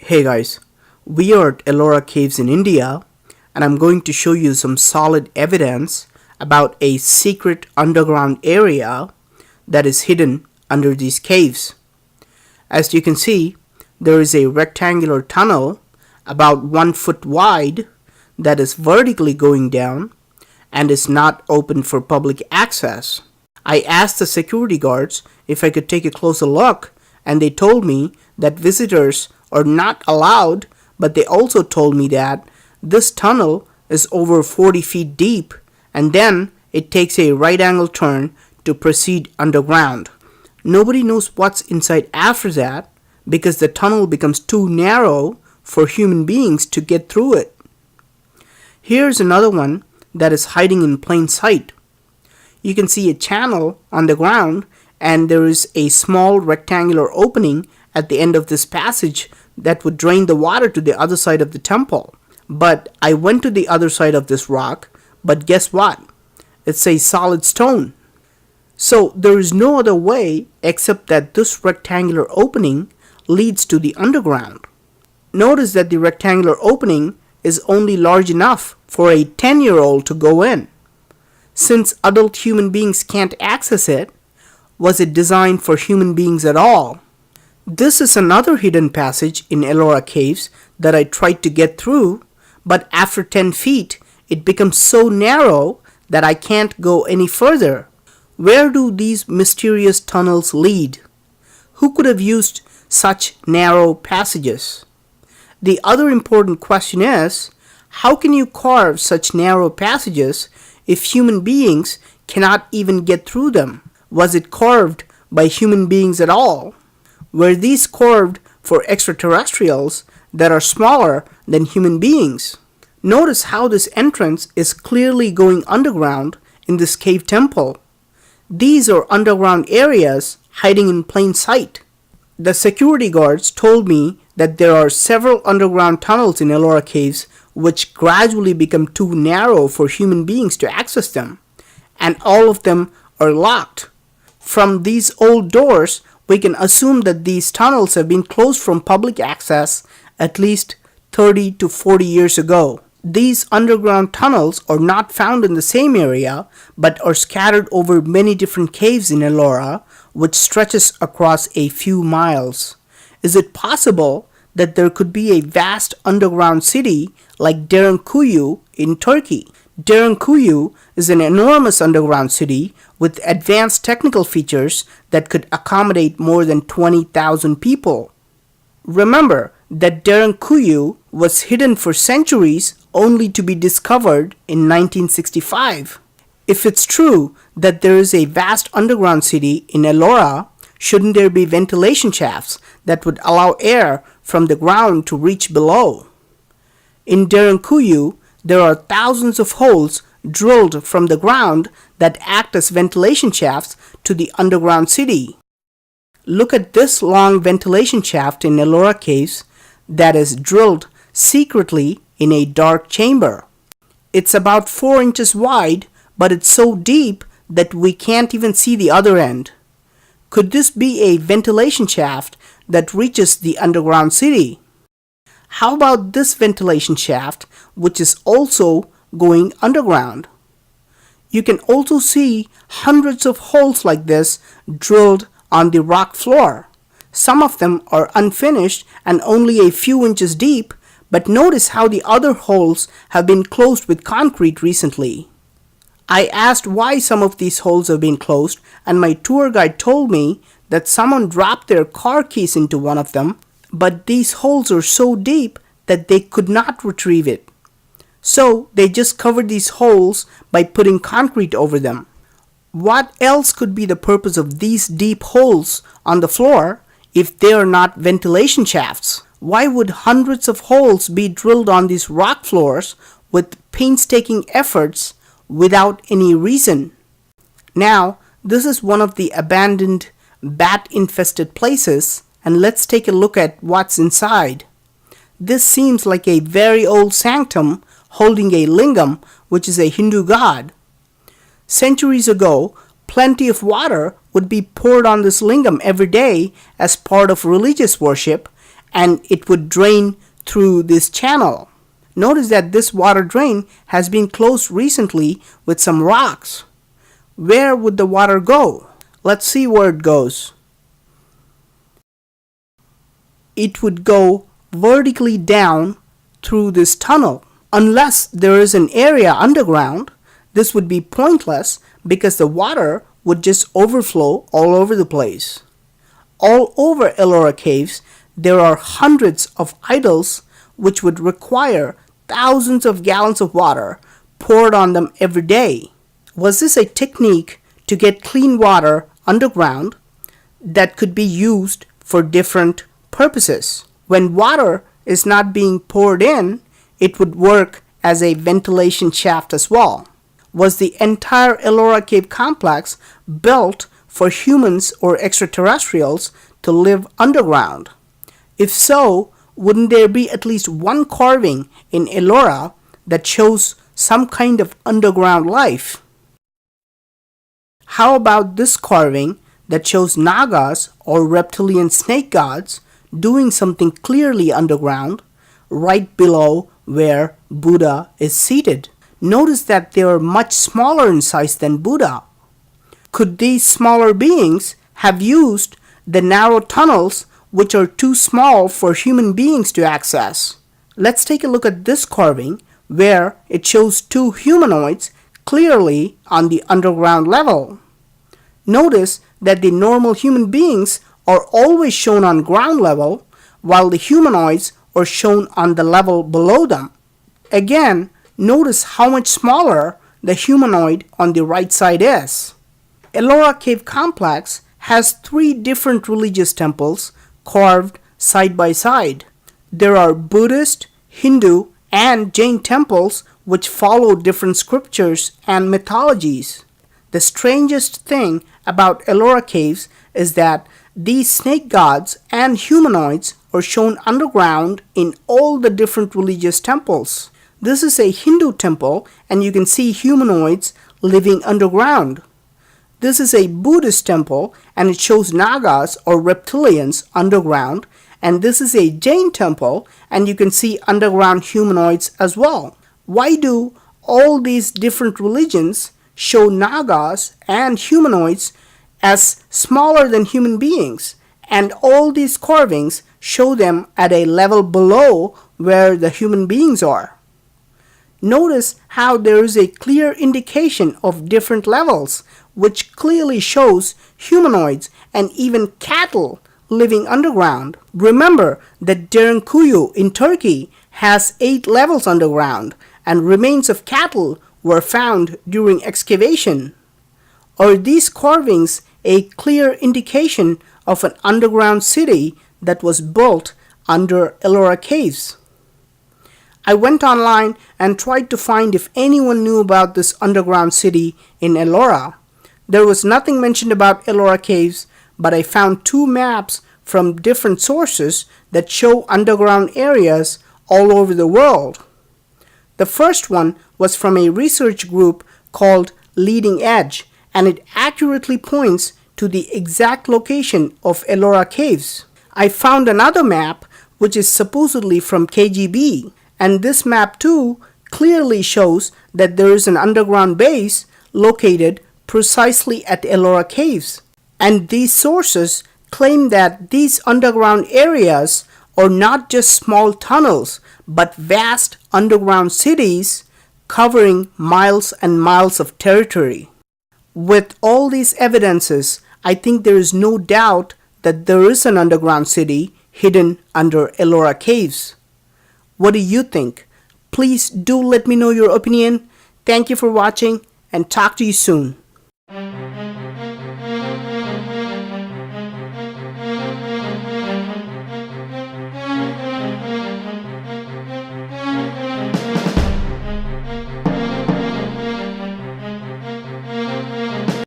Hey guys, we are at Ellora caves in India and I'm going to show you some solid evidence about a secret underground area that is hidden under these caves. As you can see, there is a rectangular tunnel about 1 foot wide that is vertically going down and is not open for public access. I asked the security guards if I could take a closer look, and they told me that visitors are not allowed, but they also told me that this tunnel is over 40 feet deep and then it takes a right angle turn to proceed underground. Nobody knows what's inside after that because the tunnel becomes too narrow for human beings to get through it. Here's another one that is hiding in plain sight. You can see a channel on the ground and there is a small rectangular opening at the end of this passage that would drain the water to the other side of the temple. But I went to the other side of this rock, but guess what? It's a solid stone. So there is no other way except that this rectangular opening leads to the underground. Notice that the rectangular opening is only large enough for a 10-year-old to go in. Since adult human beings can't access it, was it designed for human beings at all? This is another hidden passage in Ellora caves that I tried to get through, but after 10 feet, it becomes so narrow that I can't go any further. Where do these mysterious tunnels lead? Who could have used such narrow passages? The other important question is, how can you carve such narrow passages if human beings cannot even get through them? Was it carved by human beings at all? Were these carved for extraterrestrials that are smaller than human beings? Notice how this entrance is clearly going underground in this cave temple. These are underground areas hiding in plain sight. The security guards told me that there are several underground tunnels in Ellora caves which gradually become too narrow for human beings to access them, and all of them are locked. From these old doors, we can assume that these tunnels have been closed from public access at least 30 to 40 years ago. These underground tunnels are not found in the same area, but are scattered over many different caves in Ellora, which stretches across a few miles. Is it possible that there could be a vast underground city like Derinkuyu in Turkey? Derinkuyu is an enormous underground city with advanced technical features that could accommodate more than 20,000 people. Remember that Derinkuyu was hidden for centuries only to be discovered in 1965. If it's true that there is a vast underground city in Ellora, shouldn't there be ventilation shafts that would allow air from the ground to reach below? In Derinkuyu, there are thousands of holes drilled from the ground that act as ventilation shafts to the underground city. Look at this long ventilation shaft in Ellora caves that is drilled secretly in a dark chamber. It's about 4 inches wide, but it's so deep that we can't even see the other end. Could this be a ventilation shaft that reaches the underground city? How about this ventilation shaft, which is also going underground? You can also see hundreds of holes like this drilled on the rock floor. Some of them are unfinished and only a few inches deep, but notice how the other holes have been closed with concrete recently. I asked why some of these holes have been closed, and my tour guide told me that someone dropped their car keys into one of them, but these holes are so deep that they could not retrieve it. So they just covered these holes by putting concrete over them. What else could be the purpose of these deep holes on the floor if they are not ventilation shafts? Why would hundreds of holes be drilled on these rock floors with painstaking efforts without any reason? Now, this is one of the abandoned bat-infested places, and let's take a look at what's inside. This seems like a very old sanctum holding a lingam, which is a Hindu god. Centuries ago, plenty of water would be poured on this lingam every day as part of religious worship, and it would drain through this channel. Notice that this water drain has been closed recently with some rocks. Where would the water go? Let's see where it goes. It would go vertically down through this tunnel. Unless there is an area underground, this would be pointless because the water would just overflow all over the place. All over Ellora Caves, there are hundreds of idols which would require thousands of gallons of water poured on them every day. Was this a technique to get clean water underground that could be used for different purposes? When water is not being poured in, it would work as a ventilation shaft as well. Was the entire Ellora Cave complex built for humans or extraterrestrials to live underground? If so, wouldn't there be at least one carving in Ellora that shows some kind of underground life? How about this carving that shows Nagas or reptilian snake gods doing something clearly underground right below where Buddha is seated? Notice that they are much smaller in size than Buddha. Could these smaller beings have used the narrow tunnels which are too small for human beings to access? Let's take a look at this carving where it shows two humanoids clearly on the underground level. Notice that the normal human beings are always shown on ground level while the humanoids are shown on the level below them. Again, notice how much smaller the humanoid on the right side is. Ellora Cave Complex has 3 different religious temples carved side by side. There are Buddhist, Hindu, and Jain temples which follow different scriptures and mythologies. The strangest thing about Ellora Caves is that these snake gods and humanoids are shown underground in all the different religious temples. This is a Hindu temple and you can see humanoids living underground. This is a Buddhist temple and it shows Nagas or reptilians underground, and this is a Jain temple and you can see underground humanoids as well. Why do all these different religions show Nagas and humanoids as smaller than human beings, and all these carvings show them at a level below where the human beings are? Notice how there is a clear indication of different levels, which clearly shows humanoids and even cattle living underground. Remember that Derinkuyu in Turkey has 8 levels underground, and remains of cattle were found during excavation. Are these carvings a clear indication of an underground city that was built under Ellora Caves? I went online and tried to find if anyone knew about this underground city in Ellora. There was nothing mentioned about Ellora Caves, but I found 2 maps from different sources that show underground areas all over the world. The first one was from a research group called Leading Edge, and it accurately points to the exact location of Ellora Caves. I found another map which is supposedly from KGB, and this map too clearly shows that there is an underground base located precisely at Ellora Caves. And these sources claim that these underground areas are not just small tunnels, but vast underground cities covering miles and miles of territory. With all these evidences, I think there is no doubt that there is an underground city hidden under Ellora Caves. What do you think? Please do let me know your opinion. Thank you for watching and talk to you soon.